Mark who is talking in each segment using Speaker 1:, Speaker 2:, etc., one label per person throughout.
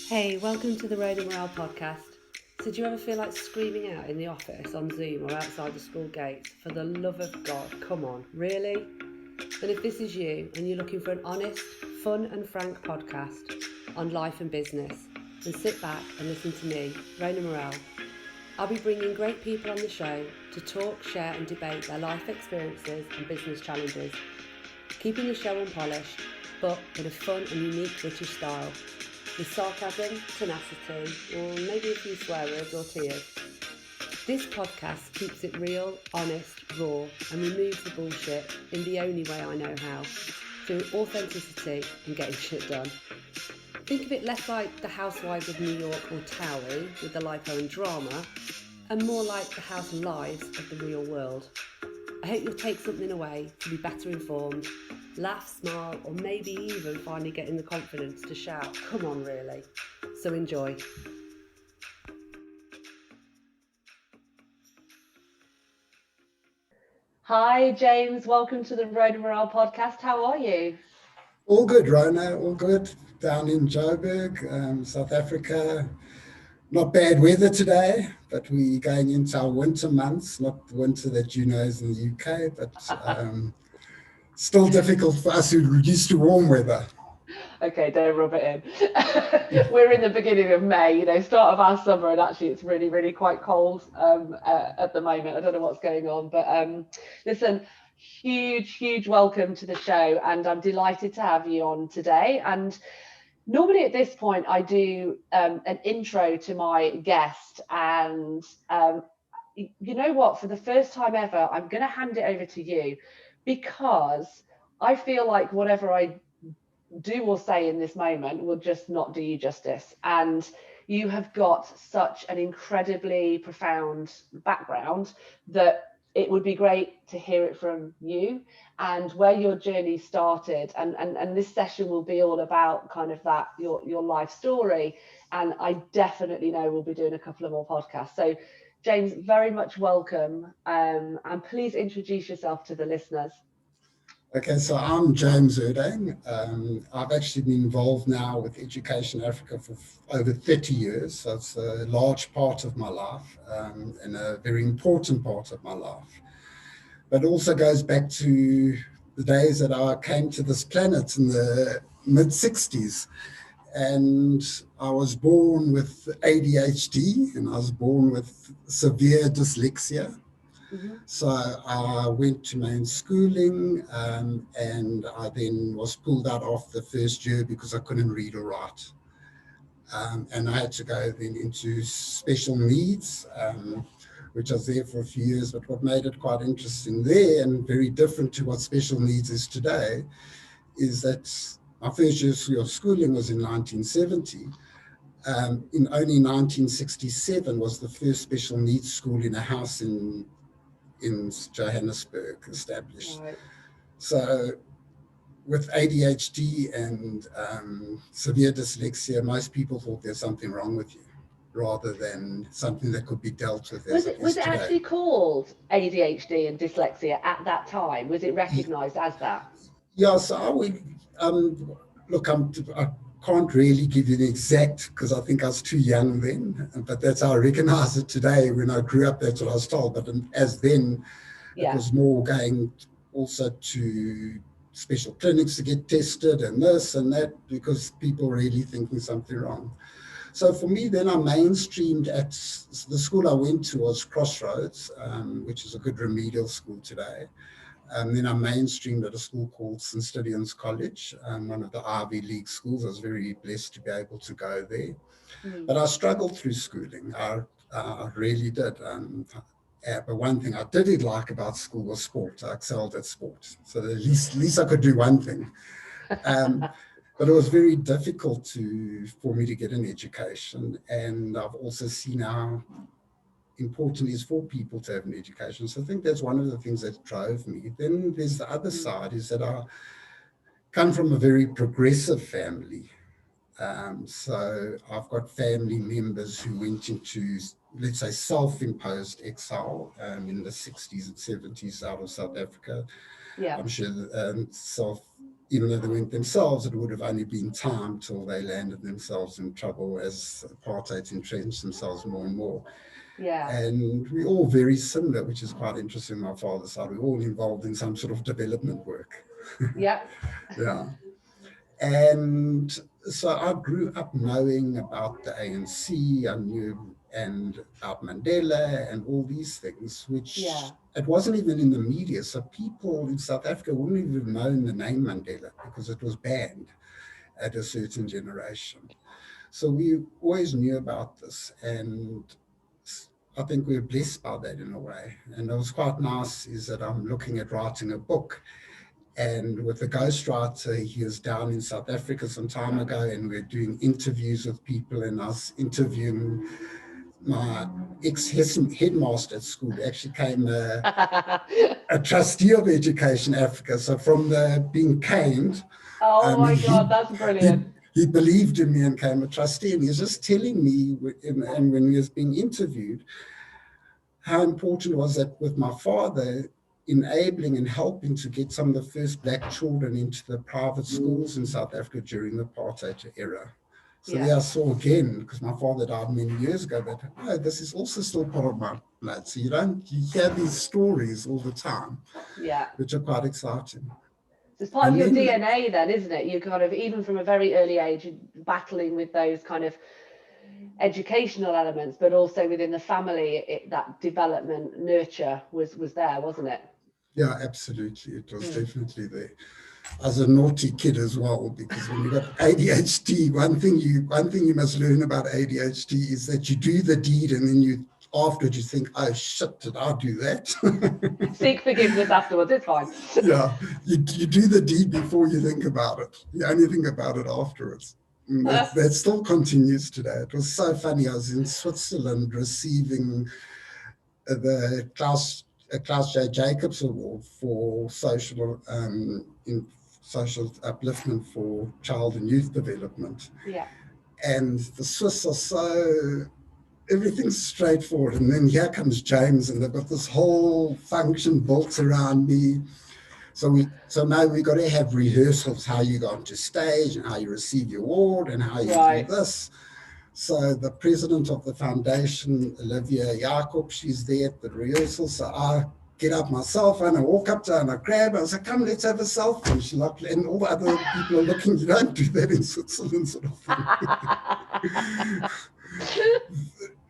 Speaker 1: Hey, welcome to the Road and Morale podcast. So, do you ever feel like screaming out in the office, on Zoom, or outside the school gates? For the love of God, come on, really? Then, if this is you and you're looking for an honest, fun, and frank podcast on life and business, then sit back and listen to me, Rona Morale. I'll be bringing great people on the show to talk, share, and debate their life experiences and business challenges, keeping the show unpolished, but in a fun and unique British style, with sarcasm, tenacity, or maybe a few swear words or tears. This podcast keeps it real, honest, raw, and removes the bullshit in the only way I know how, through authenticity and getting shit done. Think of it less like the Housewives of New York or Towie with the lipo and drama, and more like the house lives of the real world. I hope you'll take something away to be better informed, laugh, smile, or maybe even finally getting the confidence to shout, come on really. So enjoy. Hi James, welcome to the Road and Morale podcast. How are you?
Speaker 2: All good, Rona, all good. Down in Joburg, South Africa. Not bad weather today, but we're going into our winter months, not the winter that you know is in the UK, but still difficult for us who are used to warm weather.
Speaker 1: Okay, don't rub it in. We're in the beginning of May, start of our summer, and actually it's really, really quite cold at the moment. I don't know what's going on, but listen, huge welcome to the show, and I'm delighted to have you on today. And normally at this point, I do an intro to my guest, and you know what? For the first time ever, I'm going to hand it over to you because I feel like whatever I do or say in this moment will just not do you justice. And you have got such an incredibly profound background that it would be great to hear it from you and where your journey started. And this session will be all about kind of that, your life story. And I definitely know we'll be doing a couple of more podcasts. So James, very much welcome. And please introduce yourself to the listeners.
Speaker 2: Okay, so I'm James Urdang. I've actually been involved now with Education Africa for over 30 years, so it's a large part of my life and a very important part of my life. But it also goes back to the days that I came to this planet in the mid-60s. And I was born with ADHD and I was born with severe dyslexia.
Speaker 1: Mm-hmm.
Speaker 2: So I went to main schooling and I then was pulled out after the first year because I couldn't read or write. And I had to go then into special needs, which I was there for a few years. But what made it quite interesting there and very different to what special needs is today is that my first year of schooling was in 1970. In only 1967 was the first special needs school in a house in Johannesburg established.
Speaker 1: Right.
Speaker 2: So with ADHD and severe dyslexia, most people thought there's something wrong with you rather than something that could be dealt with as it
Speaker 1: Was
Speaker 2: is
Speaker 1: it
Speaker 2: today.
Speaker 1: actually called ADHD and dyslexia at that time? Was it recognised as that?
Speaker 2: Yeah, so I would, look, I can't really give you the exact because I think I was too young then, but that's how I recognize it today. When I grew up, that's what I was told. But as then, it
Speaker 1: Yeah.
Speaker 2: was more going also to special clinics to get tested and this and that because people were really thinking something wrong. So for me, then I mainstreamed at the school I went to was Crossroads, which is a good remedial school today. Then I mainstreamed at a school called St. Stithians College, one of the Ivy League schools. I was very blessed to be able to go there.
Speaker 1: Mm.
Speaker 2: But I struggled through schooling. I really did. But one thing I did like about school was sport. I excelled at sport. So at least I could do one thing. But it was very difficult for me to get an education. And I've also seen how important it is for people to have an education. So I think that's one of the things that drove me. Then there's the other
Speaker 1: Mm.
Speaker 2: side is that I come from a very progressive family. So I've got family members who went into, let's say, self-imposed exile in the 60s and 70s out of South Africa.
Speaker 1: Yeah.
Speaker 2: I'm sure even though they went themselves, it would have only been time till they landed themselves in trouble as apartheid entrenched themselves more and more.
Speaker 1: Yeah.
Speaker 2: And we're all very similar, which is quite interesting on my father's side. We're all involved in some sort of development work.
Speaker 1: Yeah.
Speaker 2: Yeah. And so I grew up knowing about the ANC, I knew and about Mandela and all these things,
Speaker 1: Yeah.
Speaker 2: which it wasn't even in the media. So people in South Africa wouldn't even have known the name Mandela because it was banned at a certain generation. So we always knew about this. And I think we were blessed by that in a way. And it was quite nice is that I'm looking at writing a book, and with the ghostwriter, he was down in South Africa some time ago, and we're doing interviews with people. And I was interviewing my ex-headmaster at school, who actually came a trustee of Education Africa. So from the being caned,
Speaker 1: Oh my
Speaker 2: he,
Speaker 1: God, that's
Speaker 2: he,
Speaker 1: brilliant.
Speaker 2: he believed in me and came a trustee. And he was just telling me, and when he was being interviewed, how important was that with my father enabling and helping to get some of the first black children into the private schools in South Africa during the apartheid era. So
Speaker 1: Yeah.
Speaker 2: there I saw again, because my father died many years ago, that this is also still part of my blood. So you hear these stories all the time,
Speaker 1: Yeah.
Speaker 2: which are quite exciting.
Speaker 1: So it's part of
Speaker 2: And
Speaker 1: your
Speaker 2: then,
Speaker 1: DNA then, isn't it? You kind of, even from a very early age, battling with those kind of educational elements, but also within the family, that development, nurture was there, wasn't it?
Speaker 2: yeah, absolutely. It was
Speaker 1: Mm.
Speaker 2: definitely there. As a naughty kid as well, because when you got ADHD, one thing you must learn about ADHD is that you do the deed and then you afterwards you think, oh shit, did I do that?
Speaker 1: Seek forgiveness afterwards. It's fine.
Speaker 2: Yeah, you do the deed before you think about it. You only think about it afterwards. And that still continues today. It was so funny. I was in Switzerland receiving the Klaus J. Jacobs Award for social upliftment for child and youth development.
Speaker 1: Yeah.
Speaker 2: And the Swiss are so, everything's straightforward. And then here comes James, and they've got this whole function built around me. So now we got to have rehearsals, how you go onto stage and how you receive your award and how you do
Speaker 1: Right.
Speaker 2: this. So the president of the foundation, Olivia Jacob, she's there at the rehearsal. So I get up my cell phone, I walk up to her and I grab her. I say, come, let's have a selfie. And she like, and all the other people are looking, you don't do that in Switzerland, sort of thing.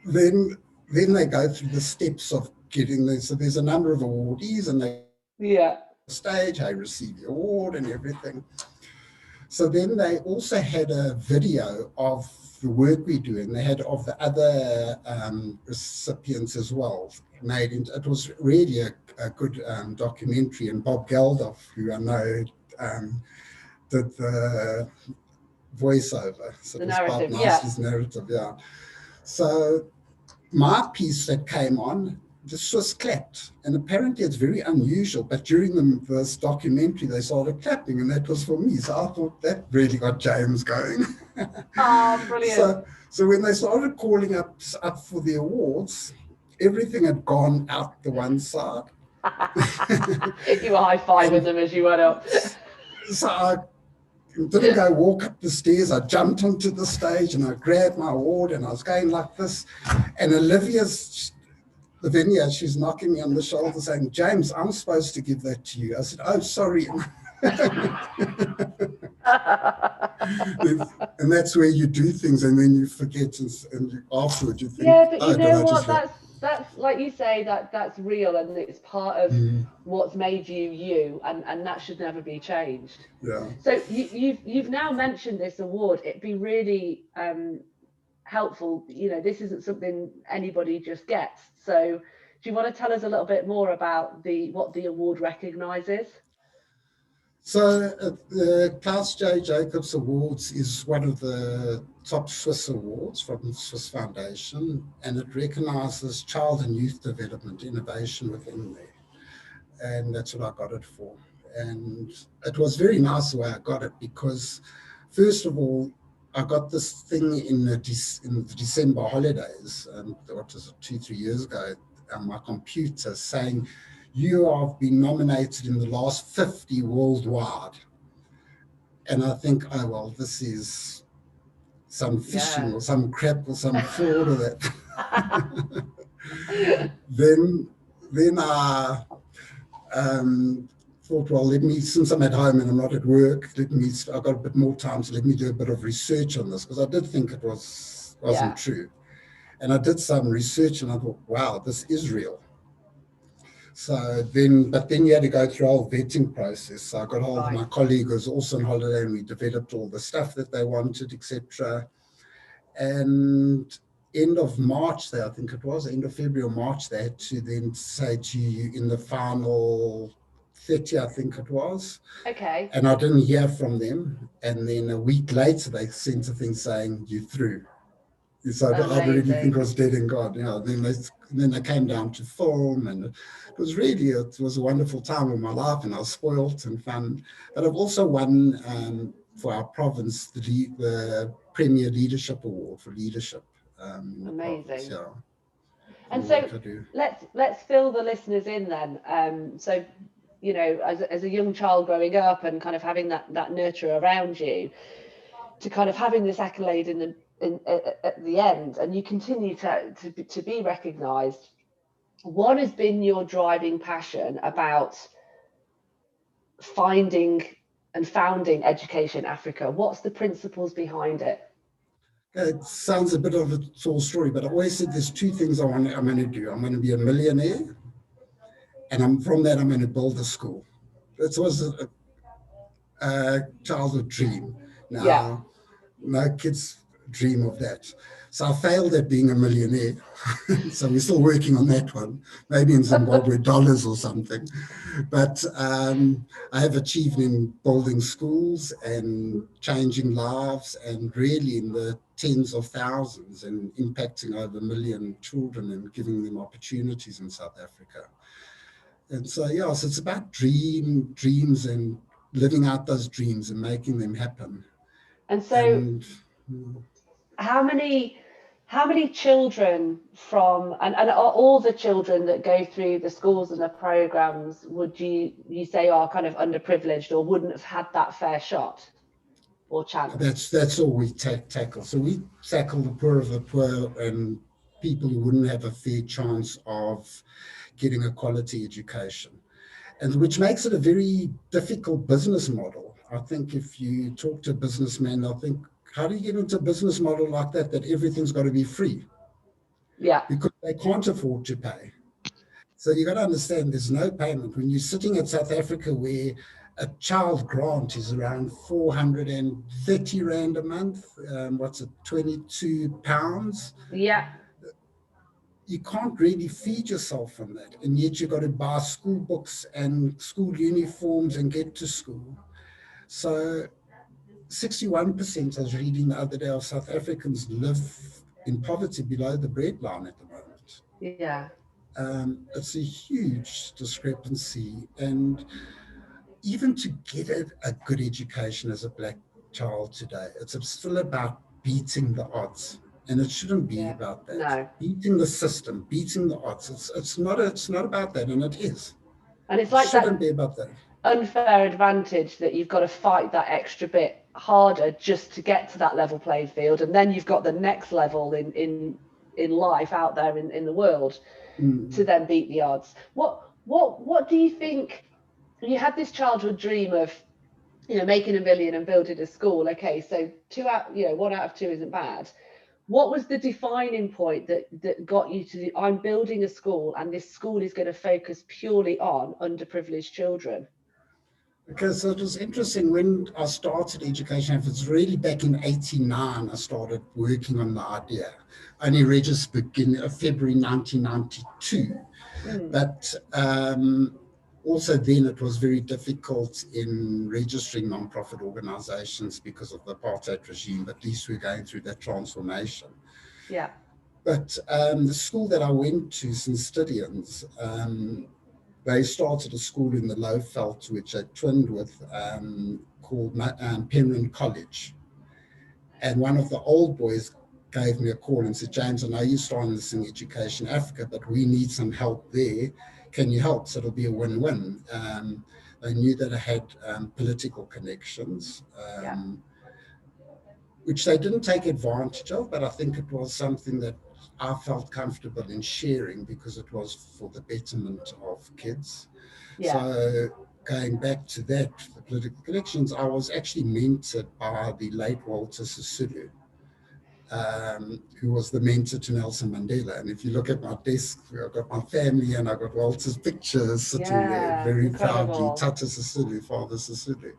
Speaker 2: then they go through the steps of getting there. So there's a number of awardees and they
Speaker 1: Yeah.
Speaker 2: stage, I receive the award and everything. So then they also had a video of the work we do, and they had of the other recipients as well. It was really a good documentary, and Bob Geldof, who I know did the voiceover. So
Speaker 1: The
Speaker 2: it was quite
Speaker 1: narrative.
Speaker 2: nice,
Speaker 1: Yeah.
Speaker 2: his narrative, yeah. So my piece that came on, the Swiss clapped. And apparently it's very unusual, but during this documentary, they started clapping, and that was for me. So I thought that really got James going.
Speaker 1: Oh, brilliant.
Speaker 2: So when they started calling up for the awards, everything had gone out the one side.
Speaker 1: You were high-fiving them as you went up.
Speaker 2: So I didn't go walk up the stairs. I jumped onto the stage and I grabbed my award and I was going like this. And Lavinia, she's knocking me on the shoulder saying, James, I'm supposed to give that to you. I said, oh, sorry. And that's where you do things and then you forget, and afterwards you think,
Speaker 1: Yeah, but
Speaker 2: oh,
Speaker 1: you
Speaker 2: did
Speaker 1: know
Speaker 2: I
Speaker 1: what?
Speaker 2: just...
Speaker 1: That's like you say, that's real, and it's part of what's made you you, and that should never be changed.
Speaker 2: Yeah.
Speaker 1: So you've now mentioned this award. It'd be really helpful. You know, this isn't something anybody just gets. So do you want to tell us a little bit more about what the award recognises?
Speaker 2: So the Klaus J. Jacobs Awards is one of the top Swiss awards from the Swiss Foundation, and it recognizes child and youth development innovation within there. And that's what I got it for. And it was very nice the way I got it, because first of all, I got this thing in the December holidays, what was it, 2-3 years ago, on my computer saying, you have been nominated in the last 50 worldwide. And I think, oh, well, this is some phishing
Speaker 1: Yeah.
Speaker 2: or some crap or some fraud or that. then then I thought, well, let me, since I'm at home and I'm not at work, I've got a bit more time, so let me do a bit of research on this, because I did think it wasn't
Speaker 1: Yeah.
Speaker 2: true. And I did some research and I thought, wow, this is real. But then you had to go through a whole vetting process. So I got hold of
Speaker 1: Right.
Speaker 2: my colleague who was also on holiday, and we developed all the stuff that they wanted, etc. And end of March, I think it was, end of February or March, they had to then say to you in the final 30, I think it was.
Speaker 1: Okay.
Speaker 2: And I didn't hear from them. And then a week later, they sent a thing saying, "You through." So I really think it
Speaker 1: Amazing.
Speaker 2: was dead and gone. Then they came down to film, and it was a wonderful time of my life, and I was spoilt and fun. But I've also won for our province the Premier Leadership Award for leadership in the province.
Speaker 1: Amazing.
Speaker 2: Yeah, for
Speaker 1: And
Speaker 2: the
Speaker 1: so
Speaker 2: work I do.
Speaker 1: let's fill the listeners in then. So as a young child growing up and kind of having that nurture around you, to kind of having this accolade at the end, and you continue to be recognised. What has been your driving passion about finding and founding Education Africa? What's the principles behind it?
Speaker 2: It sounds a bit of a tall story, but I always said there's two things I'm going to do. I'm going to be a millionaire, and from that I'm going to build a school. It was a childhood dream.
Speaker 1: Yeah.
Speaker 2: Now, no kids dream of that. So I failed at being a millionaire. So we're still working on that one, maybe in Zimbabwe dollars or something. But I have achieved in building schools and changing lives, and really in the tens of thousands, and impacting over 1 million children and giving them opportunities in South Africa. And so, yeah, so it's about dreams and living out those dreams and making them happen.
Speaker 1: And so
Speaker 2: And
Speaker 1: how many children from and all the children that go through the schools and the programs would you say are kind of underprivileged or wouldn't have had that fair shot or chance?
Speaker 2: that's all we tackle. So we tackle the poor of the poor and people who wouldn't have a fair chance of getting a quality education, and which makes it a very difficult business model. I think if you talk to a businessman, they'll think, how do you get into a business model like that everything's got to be free?
Speaker 1: Yeah.
Speaker 2: Because they can't afford to pay. So you got to understand there's no payment. When you're sitting at South Africa where a child grant is around 430 Rand a month, what's it, 22 pounds,
Speaker 1: Yeah.
Speaker 2: you can't really feed yourself from that. And yet you've got to buy school books and school uniforms and get to school. So 61%, I was reading the other day, of South Africans live in poverty below the breadline at the moment.
Speaker 1: Yeah.
Speaker 2: It's a huge discrepancy. And even to get a good education as a black child today, it's still about beating the odds. And it shouldn't be
Speaker 1: Yeah.
Speaker 2: about that.
Speaker 1: No.
Speaker 2: Beating the system, beating the odds. It's not about that, and it is.
Speaker 1: And it's
Speaker 2: It
Speaker 1: like
Speaker 2: shouldn't
Speaker 1: that
Speaker 2: be about that.
Speaker 1: unfair advantage that you've got to fight that extra bit harder just to get to that level playing field, and then you've got the next level in life out there in the world to then beat the odds. What do you think? You had this childhood dream of making 1 million and building a school. Okay, so one out of two isn't bad. What was the defining point that got you to I'm building a school and this school is going to focus purely on underprivileged children?
Speaker 2: Because it was interesting when I started education. If it's really back in '89, I started working on the idea. I only registered in February 1992.
Speaker 1: Mm.
Speaker 2: But also then it was very difficult in registering non-profit organizations because of the apartheid regime, but at least we're going through that transformation.
Speaker 1: Yeah.
Speaker 2: But the school that I went to, St. Stidians, they started a school in the Lowveld, which I twinned with, called Penryn College. And one of the old boys gave me a call and said, James, I know you're starting this in Education Africa, but we need some help there. Can you help? So it'll be a win-win. They knew that I had political connections,
Speaker 1: Yeah.
Speaker 2: which they didn't take advantage of, but I think it was something that I felt comfortable in sharing because it was for the betterment of kids.
Speaker 1: Yeah.
Speaker 2: So going back to that, the political connections, I was actually mentored by the late Walter Sisulu, who was the mentor to Nelson Mandela. And if you look at my desk, I've got my family and I've got Walter's picture sitting there
Speaker 1: Yeah.
Speaker 2: very proudly,
Speaker 1: Incredible.
Speaker 2: Tata Sisulu, Father Sisulu.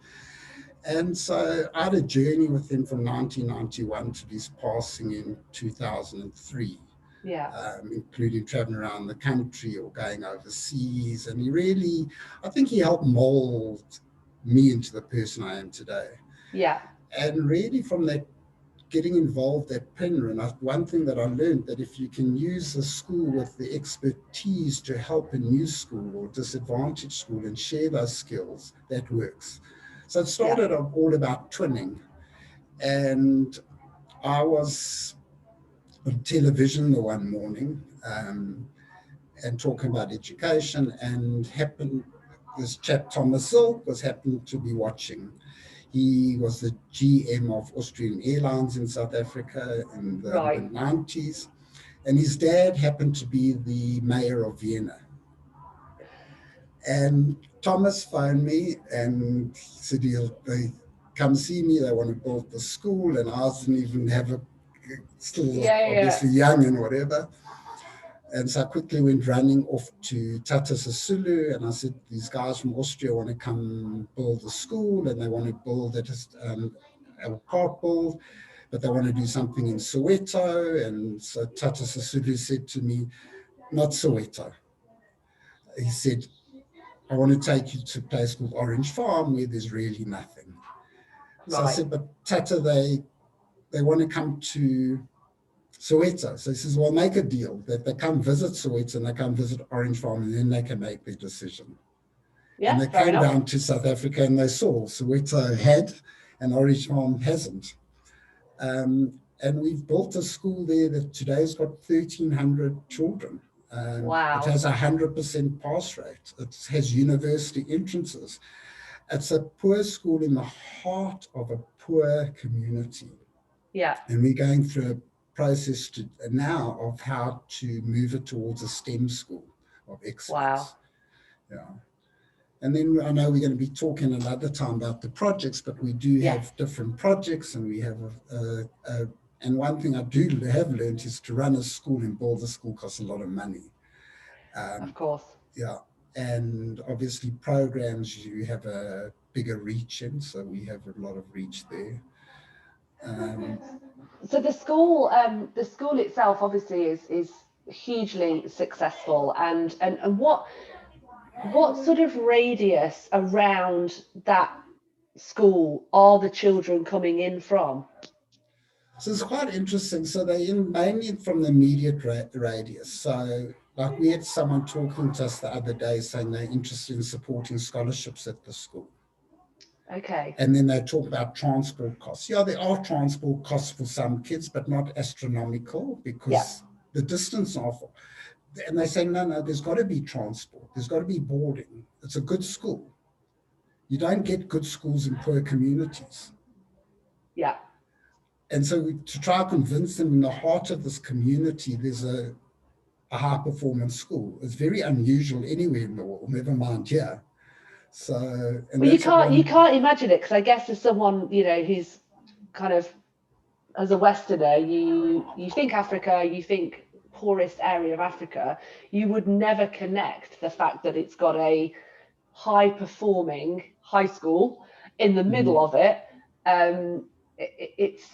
Speaker 2: And so I had a journey with him from 1991 to his passing in 2003,
Speaker 1: Yeah.
Speaker 2: including traveling around the country or going overseas. And he really, I think he helped mold me into the person I am today.
Speaker 1: Yeah.
Speaker 2: And really from that getting involved at Penryn, one thing that I learned that if you can use a school with the expertise to help a new school or disadvantaged school and share those skills, that works. So it
Speaker 1: Yeah.
Speaker 2: started all about twinning. And I was on television the one morning and talking about education, and happened this chap Thomas Silk was happened to be watching. He was the GM of Austrian Airlines in South Africa in the
Speaker 1: Right.
Speaker 2: mid-90s, and his dad happened to be the mayor of Vienna. And Thomas phoned me and said they come see me. They want to build the school, and I didn't even have still
Speaker 1: Yeah. Yeah.
Speaker 2: obviously young and whatever. And so I quickly went running off to Tata Sisulu, and I said, these guys from Austria want to come build the school, and they want to build it a park build, but they want to do something in Soweto. And so Tata Sisulu said to me, not Soweto. He said, I want to take you to a place called Orange Farm where there's really nothing. So I
Speaker 1: Right.
Speaker 2: said, but Tata, they want to come to Soweto. So he says, well, make a deal that they come visit Soweto and they come visit Orange Farm, and then they can make their decision. And
Speaker 1: Yeah.
Speaker 2: they
Speaker 1: Fair
Speaker 2: came
Speaker 1: enough.
Speaker 2: down to South Africa and they saw Soweto had and Orange Farm hasn't. And we've built a school there that today's got 1,300 children. It
Speaker 1: Wow.
Speaker 2: has 100% pass rate. It has university entrances. It's a poor school in the heart of a poor community.
Speaker 1: Yeah.
Speaker 2: And we're going through a process now of how to move it towards a STEM school of
Speaker 1: Wow.
Speaker 2: excellence. Yeah. And then I know we're going to be talking another time about the projects, but we do
Speaker 1: Yes.
Speaker 2: have different projects, and we have and one thing I do have learned is to run a school and build a school costs a lot of money.
Speaker 1: Of
Speaker 2: Um,
Speaker 1: course.
Speaker 2: yeah. And obviously programs you have a bigger reach in, so we have a lot of reach there. Um,
Speaker 1: So the school itself obviously is hugely successful, and what sort of radius around that school are the children coming in from?
Speaker 2: So it's quite interesting. So they're mainly from the immediate radius. So, like, we had someone talking to us the other day saying they're interested in supporting scholarships at the school.
Speaker 1: Okay.
Speaker 2: And then they talk about transport costs. Yeah, there are transport costs for some kids, but not astronomical
Speaker 1: Yeah.
Speaker 2: because the distance of. And they say, no, there's got to be transport. There's got to be boarding. It's a good school. You don't get good schools in poor communities.
Speaker 1: Yeah.
Speaker 2: And so to try to convince them in the heart of this community, there's a high performance school. It's very unusual anywhere in the world, never mind here. So, and
Speaker 1: Well,
Speaker 2: that's what
Speaker 1: you
Speaker 2: one,
Speaker 1: can't imagine it, because I guess as someone, who's kind of, as a Westerner, you think Africa, you think poorest area of Africa, you would never connect the fact that it's got a high performing high school in the middle of it. It's,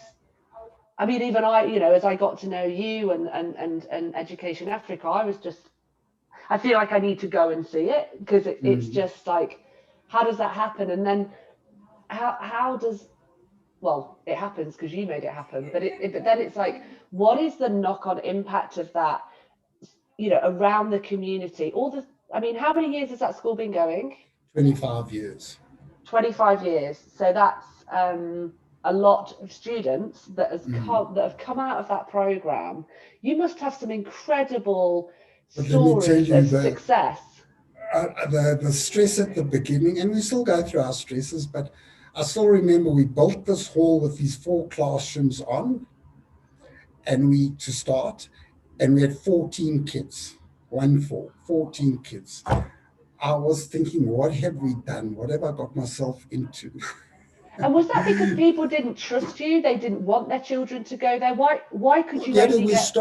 Speaker 1: I mean, even I, as I got to know you and Education Africa, I feel like I need to go and see it, because it's just like, how does that happen? And then how does, well, it happens because you made it happen, but but then it's like, what is the knock-on impact of that, around the community? I mean, how many years has that school been going?
Speaker 2: 25 years.
Speaker 1: 25 years. So that's a lot of students that have come out of that program. You must have some incredible
Speaker 2: But let me tell
Speaker 1: stories
Speaker 2: you
Speaker 1: of
Speaker 2: that
Speaker 1: success.
Speaker 2: The stress at the beginning, and we still go through our stresses, but I still remember we built this hall with these 4 classrooms on, and to start, and we had 14 kids, 14 kids. I was thinking, what have we done? What have I got myself into?
Speaker 1: And was that because people didn't trust you? They didn't want their children to go there? Why could you only get...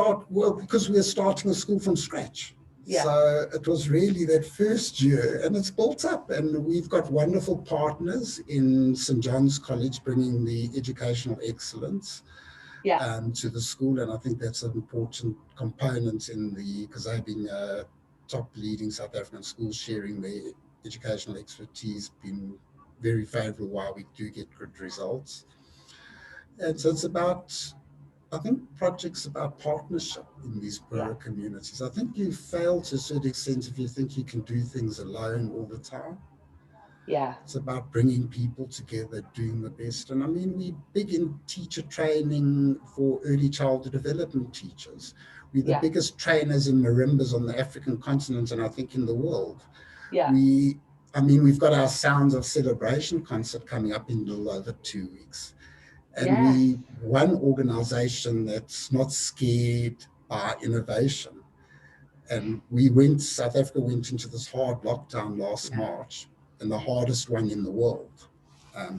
Speaker 2: Because we were starting a school from scratch.
Speaker 1: Yeah.
Speaker 2: So it was really that first year, and it's built up, and we've got wonderful partners in St. John's College bringing the educational excellence to the school, and I think that's an important component because they've been top leading South African schools sharing their educational expertise, been very favourable while we do get good results. And so it's about, I think projects about partnership in these poorer communities. I think you fail to a certain extent if you think you can do things alone all the time.
Speaker 1: Yeah.
Speaker 2: It's about bringing people together, doing the best. And I mean, we're big in teacher training for early childhood development teachers. We're the biggest trainers in marimbas on the African continent, and I think in the world.
Speaker 1: Yeah.
Speaker 2: We've got our Sounds of Celebration concert coming up in a little over 2 weeks. And we one organization that's not scared by innovation. And South Africa went into this hard lockdown last March, and the hardest one in the world,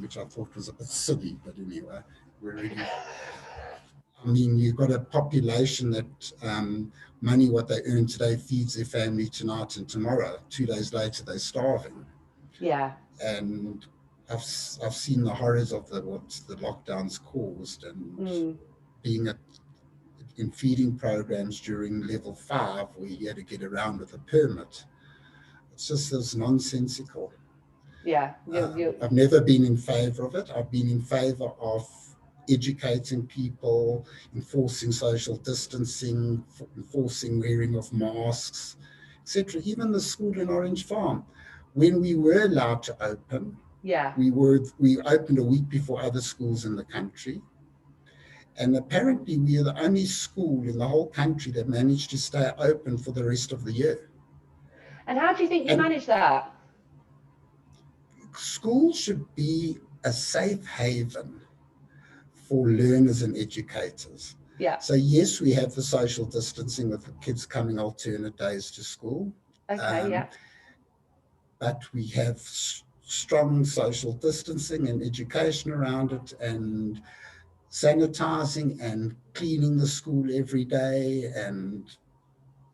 Speaker 2: which I thought was a bit silly, but anyway, you've got a population that what they earn today feeds their family tonight and tomorrow. 2 days later, they're starving.
Speaker 1: Yeah.
Speaker 2: And I've seen the horrors of what the lockdowns caused, and being in feeding programs during level 5 where you had to get around with a permit. It's just nonsensical.
Speaker 1: Yeah.
Speaker 2: I've never been in favor of it. I've been in favor of educating people, enforcing social distancing, enforcing wearing of masks, etc. Even the school in Orange Farm, when we were allowed to open, we opened a week before other schools in the country. And apparently we are the only school in the whole country that managed to stay open for the rest of the year.
Speaker 1: And how do you think you manage that?
Speaker 2: Schools should be a safe haven for learners and educators.
Speaker 1: Yeah.
Speaker 2: So yes, we have the social distancing with the kids coming alternate days to school.
Speaker 1: Okay,
Speaker 2: But we have strong social distancing and education around it, and sanitizing and cleaning the school every day. And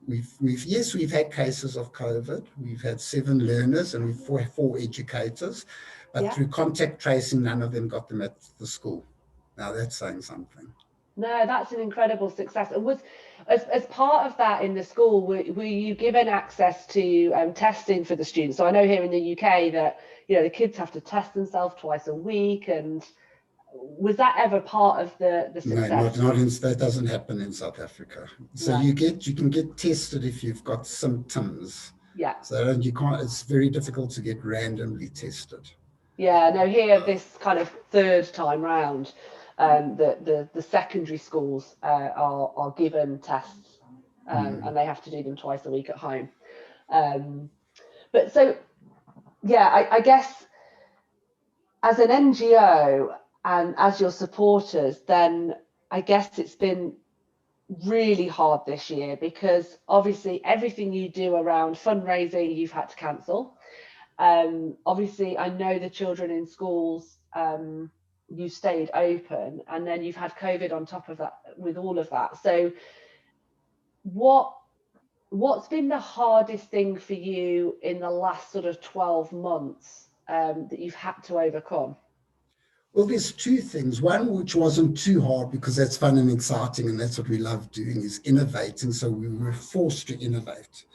Speaker 2: we've had cases of COVID. We've had 7 learners and we've 4 educators, but through contact tracing, none of them got them at the school. Now that's saying something.
Speaker 1: No, that's an incredible success. And was as part of that in the school, were you given access to testing for the students? So I know here in the UK that the kids have to test themselves twice a week, and was that ever part of the success?
Speaker 2: No, that doesn't happen in South Africa. So you can get tested if you've got symptoms.
Speaker 1: Yeah.
Speaker 2: So you can't. It's very difficult to get randomly tested.
Speaker 1: Yeah. No, here this kind of third time round, the secondary schools are given tests, and they have to do them twice a week at home. But so, I guess as an NGO and as your supporters, then I guess it's been really hard this year, because obviously everything you do around fundraising, you've had to cancel. Obviously, I know the children in schools, you stayed open, and then you've had COVID on top of that with all of that. So what's been the hardest thing for you in the last sort of 12 months that you've had to overcome?
Speaker 2: Well, there's 2 things. One, which wasn't too hard because that's fun and exciting, and that's what we love doing, is innovating. So we were forced to innovate.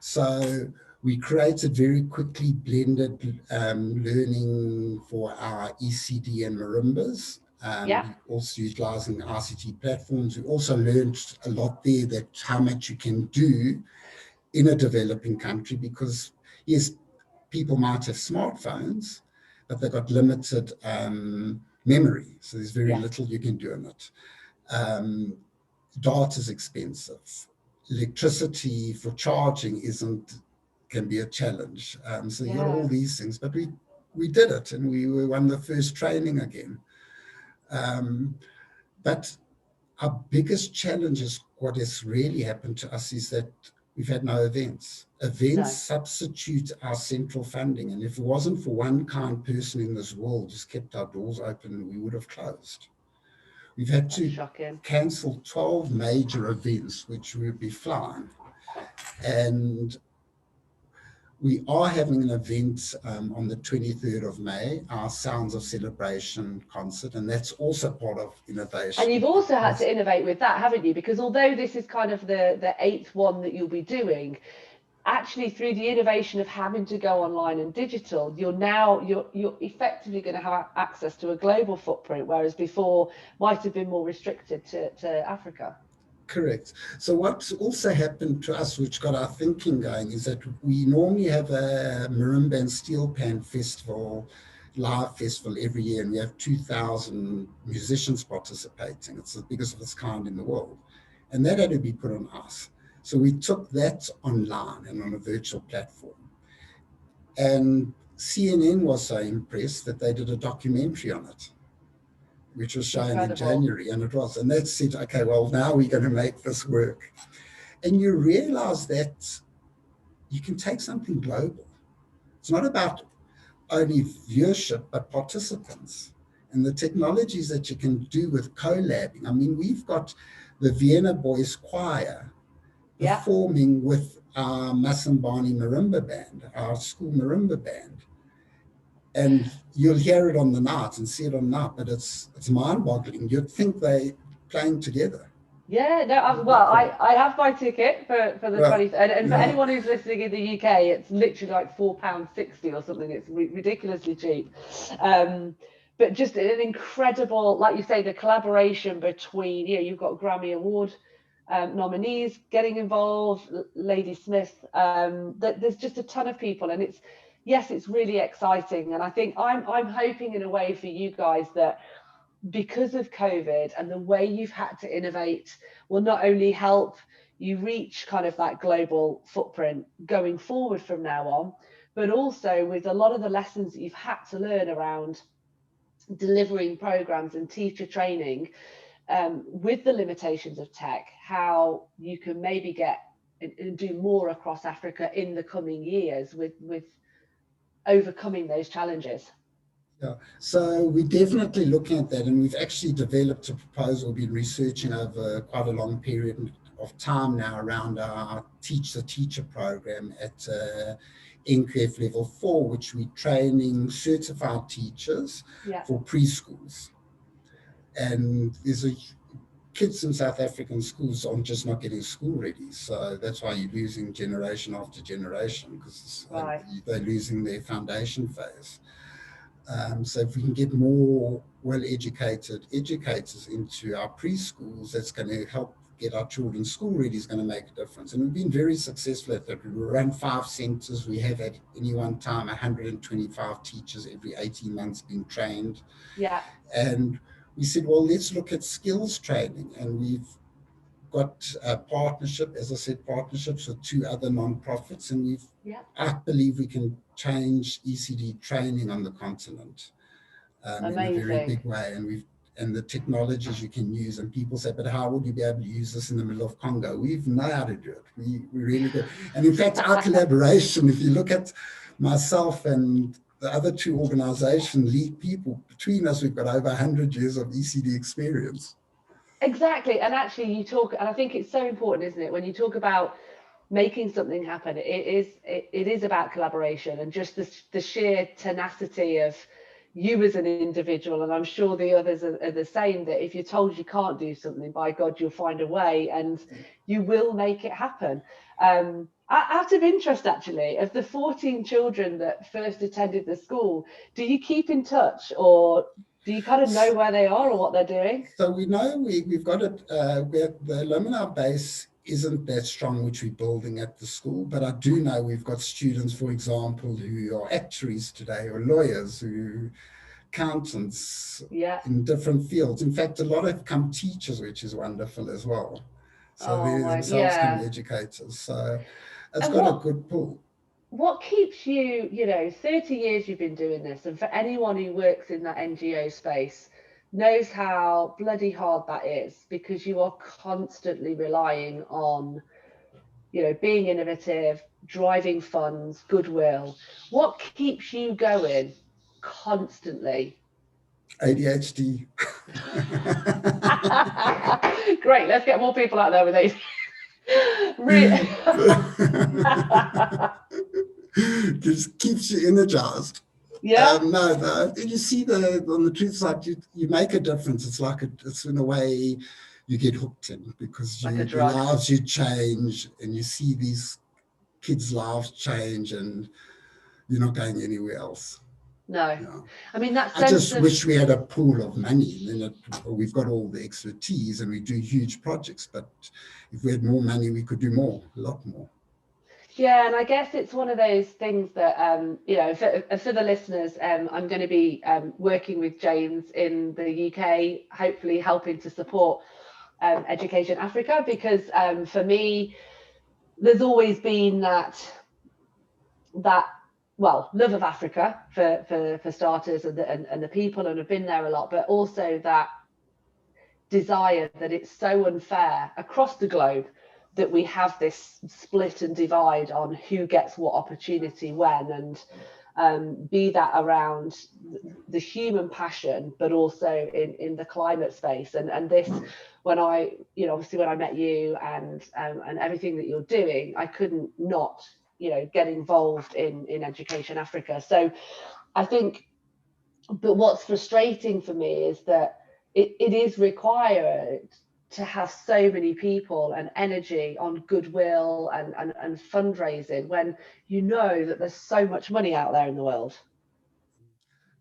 Speaker 2: So we created very quickly blended learning for our ECD and marimbas. Also utilizing ICT platforms. We also learned a lot there that how much you can do in a developing country, because yes, people might have smartphones, but they've got limited memory. So there's very little you can do in it. Data is expensive. Electricity for charging isn't can be a challenge. So you got
Speaker 1: Yeah.
Speaker 2: all these things, but we did it, and we won the first training again. But our biggest challenge is what has really happened to us is that we've had no events. Events
Speaker 1: No.
Speaker 2: substitute our central funding. And if it wasn't for one kind person in this world just kept our doors open, we would have closed. We've had
Speaker 1: That's
Speaker 2: to
Speaker 1: shocking.
Speaker 2: cancel 12 major events, which would be flying. And we are having an event on the 23rd of May, our Sounds of Celebration concert, and that's also part of
Speaker 1: And
Speaker 2: innovation.
Speaker 1: you've also had to innovate with that, haven't you? Because although this is kind of the eighth one that you'll be doing, actually through the innovation of having to go online and digital, you're effectively going to have access to a global footprint, whereas before might have been more restricted to Africa.
Speaker 2: Correct. So what also happened to us, which got our thinking going, is that we normally have a marimba and steel pan festival, live festival every year, and we have 2,000 musicians participating. It's the biggest of its kind in the world. And that had to be put on ice. So we took that online and on a virtual platform. And CNN was so impressed that they did a documentary on it, which was shown in
Speaker 1: Incredible.
Speaker 2: January. And that said, okay, well, now we're going to make this work. And you realize that you can take something global. It's not about only viewership, but participants. And the technologies that you can do with collabing. I mean, we've got the Vienna Boys Choir performing with our Masambani Marimba band, our school marimba band. And you'll hear it on the night and see it on the night, but it's mind-boggling. You'd think they're playing together.
Speaker 1: Yeah, no, I have my ticket for the 20th, and for anyone who's listening in the UK, it's literally like £4.60 or something. It's ridiculously cheap. But just an incredible, like you say, the collaboration between, you've got Grammy Award nominees getting involved, Lady Smith. There's just a ton of people, and it's really exciting. And I think I'm hoping in a way for you guys that because of COVID and the way you've had to innovate will not only help you reach kind of that global footprint going forward from now on, but also with a lot of the lessons that you've had to learn around delivering programs and teacher training, with the limitations of tech, how you can maybe get and do more across Africa in the coming years with overcoming those challenges.
Speaker 2: Yeah, so we're definitely looking at that, and we've actually developed a proposal, been researching over quite a long period of time now around our Teach the Teacher program at NQF Level 4, which we're training certified teachers for preschools. And there's kids in South African schools are just not getting school ready. So that's why you're losing generation after generation, because they're losing their foundation phase. So if we can get more well-educated educators into our preschools, that's going to help get our children school ready, is going to make a difference. And we've been very successful at that. We run 5 centers. We have at any one time 125 teachers every 18 months being trained.
Speaker 1: Yeah.
Speaker 2: And we said, well, let's look at skills training. And we've got a partnership, as I said, partnerships with 2 other nonprofits, and I believe we can change ECD training on the continent in a very big way. And the technologies you can use, and people say, but how would you be able to use this in the middle of Congo? We know how to do it. We really do. And in fact, our collaboration, if you look at myself and the other 2 organizations, lead people, between us, we've got over 100 years of ECD experience.
Speaker 1: Exactly. And actually you talk, and I think it's so important, isn't it, when you talk about making something happen, it is about collaboration and just the sheer tenacity of you as an individual. And I'm sure the others are the same, that if you're told you can't do something, by God, you'll find a way and you will make it happen. Out of interest, actually, of the 14 children that first attended the school, do you keep in touch, or do you kind of know where they are or what they're doing?
Speaker 2: So we know we've got it, the alumni base isn't that strong, which we're building at the school, but I do know we've got students, for example, who are actuaries today, or lawyers, who accountants in different fields. In fact, a lot have become teachers, which is wonderful as well. So they themselves can be educators. So it's got a good pull.
Speaker 1: what keeps you, 30 years you've been doing this, and for anyone who works in that NGO space knows how bloody hard that is, because you are constantly relying on, being innovative, driving funds, goodwill. What keeps you going constantly?
Speaker 2: ADHD.
Speaker 1: Great, let's get more people out there with ADHD.
Speaker 2: Just keeps you energized.
Speaker 1: Yeah.
Speaker 2: No, you see on the truth side, you make a difference. It's in a way you get hooked in, because
Speaker 1: Like a
Speaker 2: your
Speaker 1: drug.
Speaker 2: lives, you change, and you see these kids' lives change, and you're not going anywhere else.
Speaker 1: No.
Speaker 2: Yeah.
Speaker 1: I mean, that
Speaker 2: I
Speaker 1: sense
Speaker 2: just
Speaker 1: of,
Speaker 2: wish we had a pool of money. Then we've got all the expertise and we do huge projects. But if we had more money, we could do more, a lot more.
Speaker 1: yeah, and I guess it's one of those things that, for the listeners, I'm going to be working with James in the UK, hopefully helping to support Education Africa, because for me, there's always been that love of Africa for starters, and the people, and have been there a lot, but also that desire that it's so unfair across the globe that we have this split and divide on who gets what opportunity when, and be that around the human passion, but also in the climate space, and this, when I, obviously when I met you, and everything that you're doing, I couldn't not, get involved in Education Africa. So I think, but what's frustrating for me is that it is required to have so many people and energy on goodwill and fundraising, when you know that there's so much money out there in the world.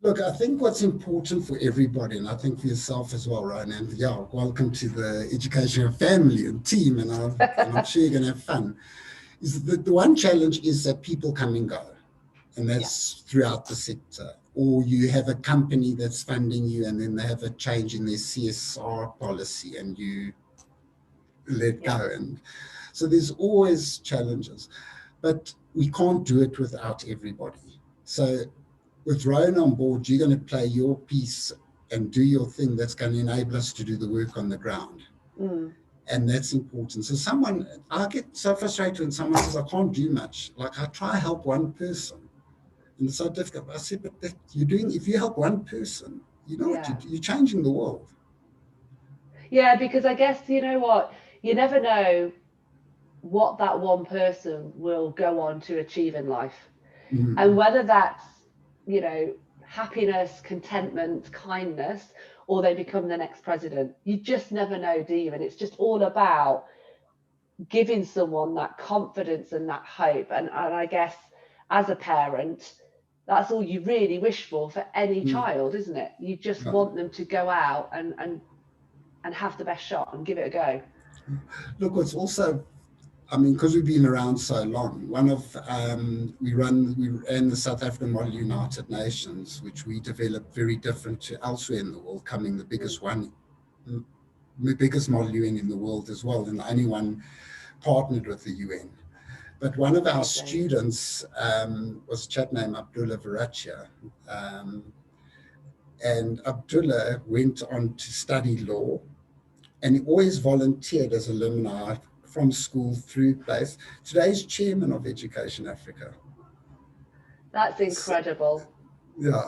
Speaker 2: Look, I think what's important for everybody, and I think for yourself as well, Ryan, and yeah, welcome to the Education family and team, and I'm sure you're going to have fun, is that the one challenge is that people come and go, and that's throughout the sector. Or you have a company that's funding you, and then they have a change in their CSR policy, and you let go. And so there's always challenges, but we can't do it without everybody. So with Rowan on board, you're going to play your piece and do your thing that's going to enable us to do the work on the ground. And that's important. So I get so frustrated when someone says, I can't do much. Like, I try to help one person, and it's so difficult. I said, but if you help one person, you know what, you're changing the world.
Speaker 1: Yeah, because I guess, you know what, you never know what that one person will go on to achieve in life. And whether that's, happiness, contentment, kindness, or they become the next president. You just never know, do you? And it's just all about giving someone that confidence and that hope. And I guess as a parent, that's all you really wish for any child, isn't it? You just want them to go out and have the best shot and give it a go.
Speaker 2: Look, what's also, I mean, because we've been around so long, we ran the South African Model United Nations, which we developed very different to elsewhere in the world, coming the biggest model UN in the world as well, and the only one partnered with the UN. But one of our students was a chap named Abdullah Varachia, and Abdullah went on to study law, and he always volunteered as alumni from school through place. Today he's chairman of Education Africa.
Speaker 1: That's incredible.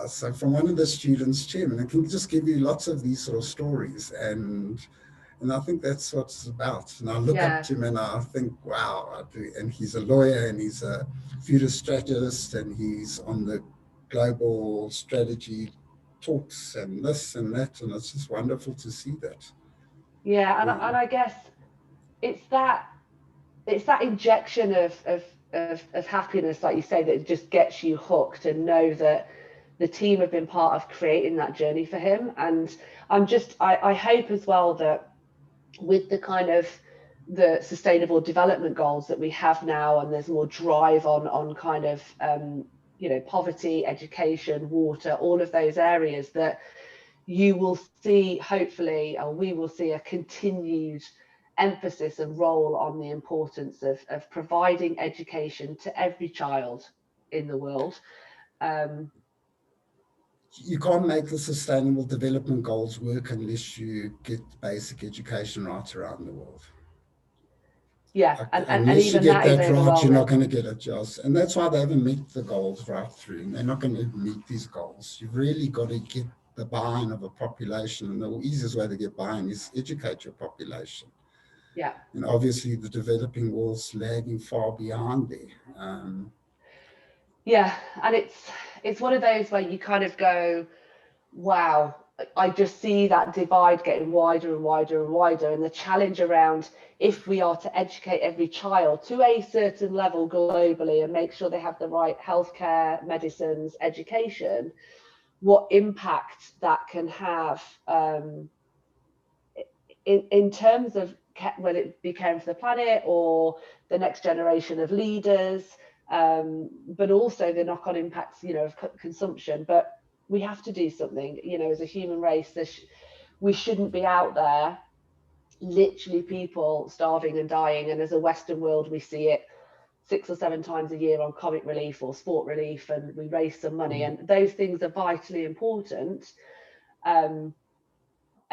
Speaker 2: So from one of the students, chairman, I can just give you lots of these sort of stories, and I think that's what it's about. And I look up to him and I think, wow, I do. And he's a lawyer, and he's a future strategist, and he's on the global strategy talks and this and that, and it's just wonderful to see that.
Speaker 1: Yeah, and I guess it's that injection of happiness, like you say, that just gets you hooked, and know that the team have been part of creating that journey for him. And I hope as well that with the kind of the sustainable development goals that we have now, and there's more drive on kind of poverty, education, water, all of those areas, that you will see, hopefully, or we will see, a continued emphasis and role on the importance of providing education to every child, in the world.
Speaker 2: You can't make the Sustainable Development Goals work unless you get basic education right around the world.
Speaker 1: Yeah,
Speaker 2: And
Speaker 1: and
Speaker 2: unless you
Speaker 1: even
Speaker 2: get
Speaker 1: that is
Speaker 2: that right, you're not
Speaker 1: overwhelming.
Speaker 2: going to get it, Joss. And that's why they haven't met the goals right through. And they're not going to meet these goals. You've really got to get the buy-in of a population. And the easiest way to get buy-in is educate your population.
Speaker 1: Yeah.
Speaker 2: And obviously the developing world's lagging far behind there.
Speaker 1: Yeah, and it's one of those where you kind of go, wow, I just see that divide getting wider and wider and wider, and the challenge around, if we are to educate every child to a certain level globally and make sure they have the right healthcare, medicines, education, what impact that can have in terms of whether it be caring for the planet or the next generation of leaders, but also the knock-on impacts, of consumption. But we have to do something, as a human race. We shouldn't be out there, literally people starving and dying. And as a Western world, we see it 6 or 7 times a year on comic relief or sport relief, and we raise some money, and those things are vitally important.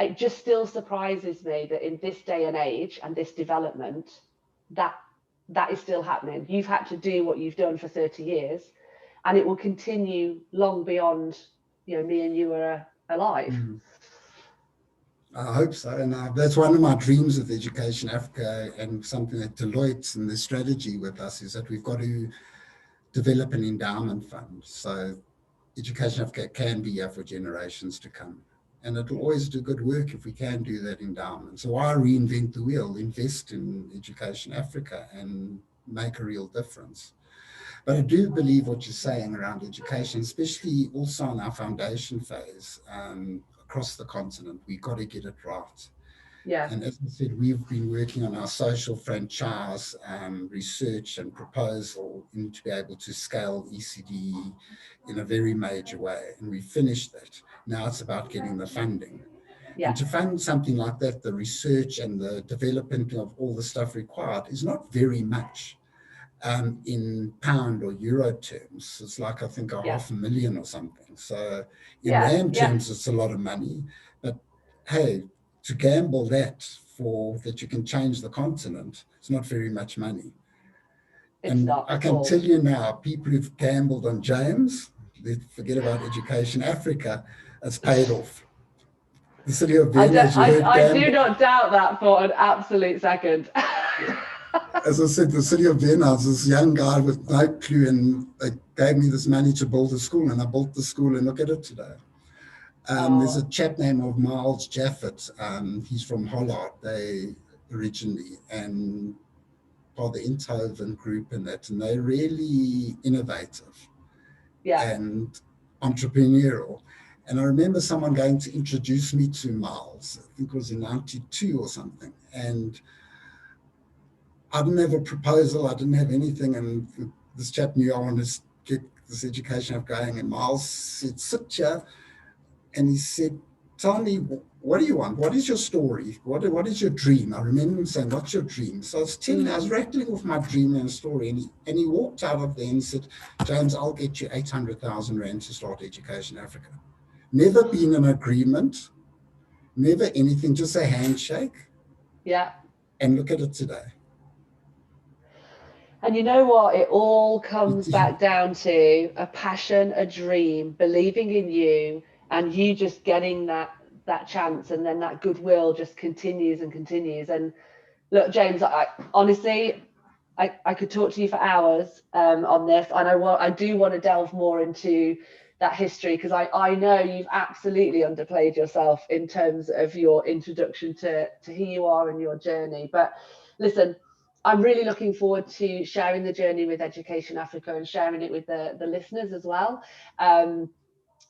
Speaker 1: It just still surprises me that in this day and age and this development, that is still happening. You've had to do what you've done for 30 years, and it will continue long beyond me and you are alive.
Speaker 2: I hope so. And that's one of my dreams with Education Africa, and something that Deloitte's in the strategy with us is that we've got to develop an endowment fund. So Education Africa can be here for generations to come. And it'll always do good work if we can do that endowment. So why reinvent the wheel? Invest in Education Africa and make a real difference. But I do believe what you're saying around education, especially also in our foundation phase, across the continent, we've got to get it right.
Speaker 1: Yeah.
Speaker 2: And as I said, we've been working on our social franchise research and proposal to be able to scale ECD in a very major way. And we finished that. Now it's about getting the funding.
Speaker 1: Yeah.
Speaker 2: And to fund something like that, the research and the development of all the stuff required is not very much. In pound or euro terms, it's like, I think, $500,000 or something. So in rand terms, it's a lot of money. But hey, to gamble that you can change the continent, it's not very much money. And I can tell you now, people who've gambled on James, they forget about Education Africa, it's paid off. The city of Vienna,
Speaker 1: I do not doubt that for an absolute second.
Speaker 2: As I said, the city of Vienna, this young guy with no clue, and they gave me this money to build a school, and I built the school, and look at it today. There's a chap named Miles Jaffet. He's from Hollard, they originally, and by the Eindhoven group and that, and they're really innovative and entrepreneurial. And I remember someone going to introduce me to Miles, I think it was in 92 or something, and I didn't have a proposal, I didn't have anything, and this chap knew I wanted to get this education up going, and Miles said, sit here, and he said, tell me, what do you want? What is your story? What is your dream? I remember him saying, what's your dream? So I was rattling off my dream and story, and he walked out of there and said, James, I'll get you 800,000 rand to start Education Africa. Never been an agreement, never anything, just a handshake.
Speaker 1: Yeah.
Speaker 2: And look at it today.
Speaker 1: And you know what? It all comes back down to a passion, a dream, believing in you, and you just getting that chance, and then that goodwill just continues and continues. And look, James, honestly, I could talk to you for hours on this, and I do want to delve more into that history, because I know you've absolutely underplayed yourself in terms of your introduction to who you are and your journey. But listen, I'm really looking forward to sharing the journey with Education Africa and sharing it with the listeners as well.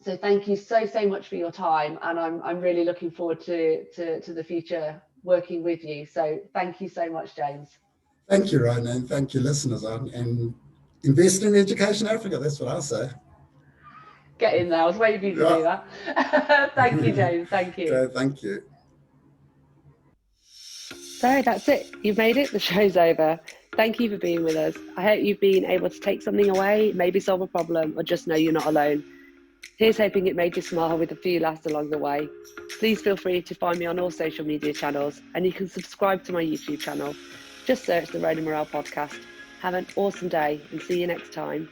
Speaker 1: So thank you so much for your time, and I'm really looking forward to the future working with you. So thank you so much, James.
Speaker 2: Thank you, Ryan, and thank you, listeners, and invest in Education Africa. That's what I say.
Speaker 1: Get in there. I was waiting for you to do that. Thank you, James. Thank you.
Speaker 2: Okay, thank you.
Speaker 1: So that's it. You've made it. The show's over. Thank you for being with us. I hope you've been able to take something away, maybe solve a problem, or just know you're not alone. Here's hoping it made you smile with a few laughs along the way. Please feel free to find me on all social media channels, and you can subscribe to my YouTube channel. Just search the Road and Morale podcast. Have an awesome day and see you next time.